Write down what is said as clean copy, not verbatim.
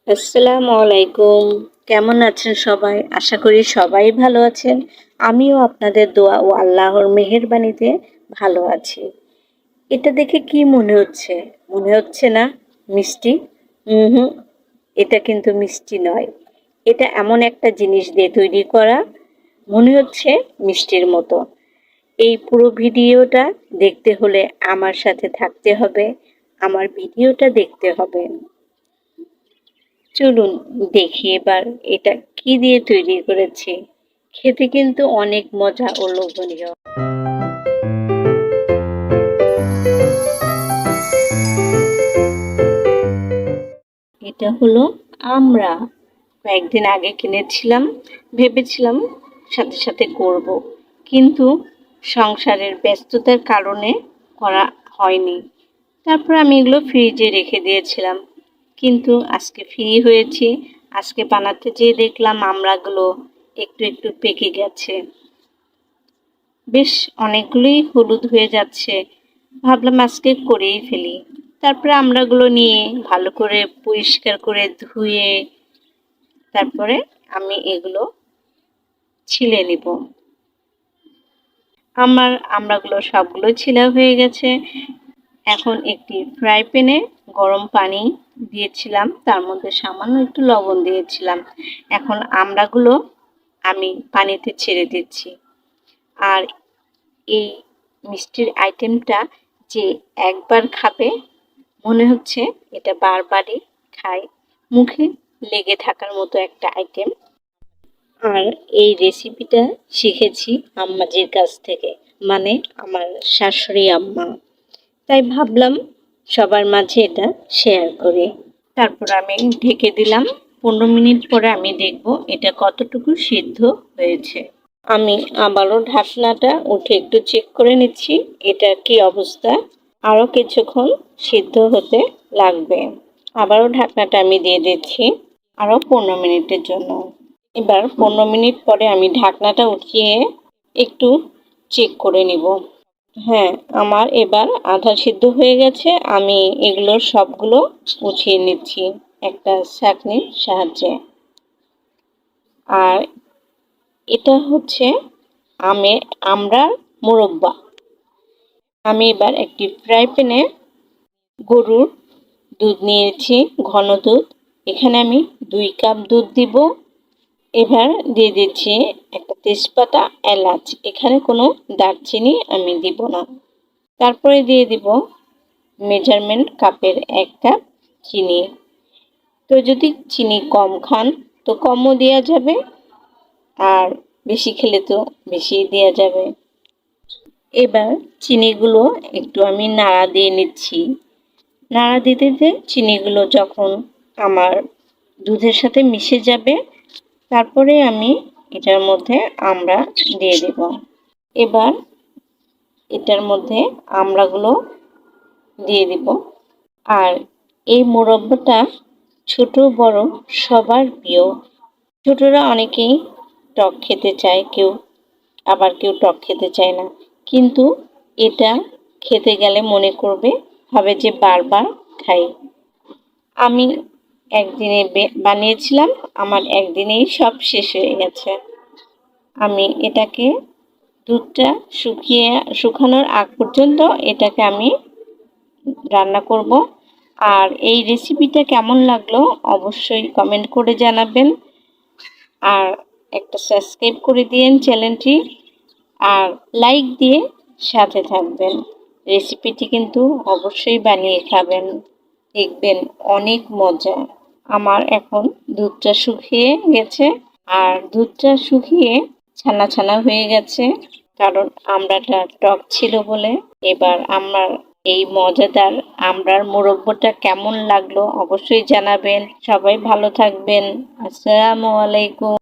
আসসালামু আলাইকুম। কেমন আছেন সবাই? আশা করি সবাই ভালো আছেন। আমিও আপনাদের দোয়া ও আল্লাহর মেহেরবানিতে ভালো আছি। এটা দেখে কি মনে হচ্ছে? মনে হচ্ছে না মিষ্টি? উহুম, এটা কিন্তু মিষ্টি নয়। এটা এমন একটা জিনিস দিয়ে তৈরি করা, মনে হচ্ছে মিষ্টির মতো। এই পুরো ভিডিওটা দেখতে হলে আমার সাথে থাকতে হবে, আমার ভিডিওটা দেখতে হবে। চলুন দেখি এবার এটা কি দিয়ে তৈরি করেছি। খেতে কিন্তু অনেক মজা ও লোভনীয়। এটা হলো আমরা কয়েকদিন আগে কিনেছিলাম, ভেবেছিলাম সাথে সাথে করব, কিন্তু সংসারের ব্যস্ততার কারণে করা হয়নি। তারপর আমি এগুলো ফ্রিজে রেখে দিয়েছিলাম, কিন্তু আজকে ফ্রি হয়েছি। আজকে বানাতে যেয়ে দেখলাম আমড়াগুলো একটু একটু পেকে গেছে, বেশ অনেকগুলোই হলুদ হয়ে যাচ্ছে। ভাবলাম আজকে করেই ফেলি। তারপরে আমড়াগুলো নিয়ে ভালো করে পরিষ্কার করে ধুয়ে তারপরে আমি এগুলো ছিলে নিব। আমার আমড়াগুলো সবগুলো ছিলা হয়ে গেছে। এখন একটি ফ্রাই প্যানে গরম পানি দিয়েছিলাম, তার মধ্যে সামান্য একটু লবণ দিয়েছিলাম। এখন আমড়াগুলো আমি পানিতে ছেড়ে দিচ্ছি। আর এই মিষ্টির আইটেমটা যে একবার খাবে মনে হচ্ছে এটা বারবারই খায়, মুখে লেগে থাকার মতো একটা আইটেম। আর এই রেসিপিটা শিখেছি আম্মাজির কাছ থেকে, মানে আমার শাশুড়ি আম্মা। তাই ভাবলাম সবার মাঝে এটা শেয়ার করি। তারপর আমি ঢেকে দিলাম। 15 মিনিট পরে আমি দেখব এটা কতটুকু সিদ্ধ হয়েছে। আমি আবারও ঢাকনাটা উঠে একটু চেক করে নিচ্ছি এটা কি অবস্থা। আরও কিছুক্ষণ সিদ্ধ হতে লাগবে। আবারও ঢাকনাটা আমি দিয়ে দিচ্ছি আরও 15 মিনিটের জন্য। এবার 15 মিনিট পরে আমি ঢাকনাটা উঠিয়ে একটু চেক করে নিব। হ্যাঁ, আমার এবার আধা সিদ্ধ হয়ে গেছে। আমি এগুলোর সবগুলো উঠিয়ে নিচ্ছি একটা ছাঁকনির সাহায্যে। আর এটা হচ্ছে আমড়ার মোরব্বা। আমি এবার একটি ফ্রাই প্যানে গরুর দুধ নিয়েছি, ঘন দুধ। এখানে আমি 2 কাপ দুধ দিব। এবার দিয়ে দিচ্ছি একটা তেজপাতা, এলাচ। এখানে কোনো দারচিনি আমি দিব না। তারপরে দিয়ে দিব মেজারমেন্ট কাপের 1 কাপ চিনি। তো যদি চিনি কম খান তো কমও দেওয়া যাবে, আর বেশি খেলে তো বেশি দেওয়া যাবে। এবার চিনিগুলো একটু আমি নাড়া দিয়ে নিচ্ছি। নাড়া দিতে দিতে চিনিগুলো যখন আমার দুধের সাথে মিশে যাবে, তারপরে আমি এটার মধ্যে আমড়া দিয়ে দেব। এবার এটার মধ্যে আমড়াগুলো দিয়ে দিব। আর এই মোরব্বাটা ছোট বড় সবার প্রিয়। ছোটরা অনেকেই টক খেতে চায়, কেউ টক খেতে চায় না, কিন্তু এটা খেতে গেলে মনে করবে, ভাবে যে বারবার খাই। আমি একদিনে বানিয়েছিলাম, আমার একদিনেই সব শেষ হয়ে গেছে। আমি এটাকে দুধটা শুকানোর আগ পর্যন্ত এটাকে আমি রান্না করব। আর এই রেসিপিটা কেমন লাগলো অবশ্যই কমেন্ট করে জানাবেন। আর একটা সাবস্ক্রাইব করে দিয়েন চ্যানেলটি, আর লাইক দিয়ে সাথে থাকবেন। রেসিপিটি কিন্তু অবশ্যই বানিয়ে খাবেন, দেখবেন অনেক মজা। আমার এখন দুধটা শুকিয়ে গেছে, আর দুধটা শুকিয়ে ছানা ছানা হয়ে গেছে, কারণ আমড়াটা টক ছিল বলে। এবার আমার এই মজাদার আমড়ার মোরব্বাটা কেমন লাগলো অবশ্যই জানাবেন। সবাই ভালো থাকবেন। আসসালামু আলাইকুম।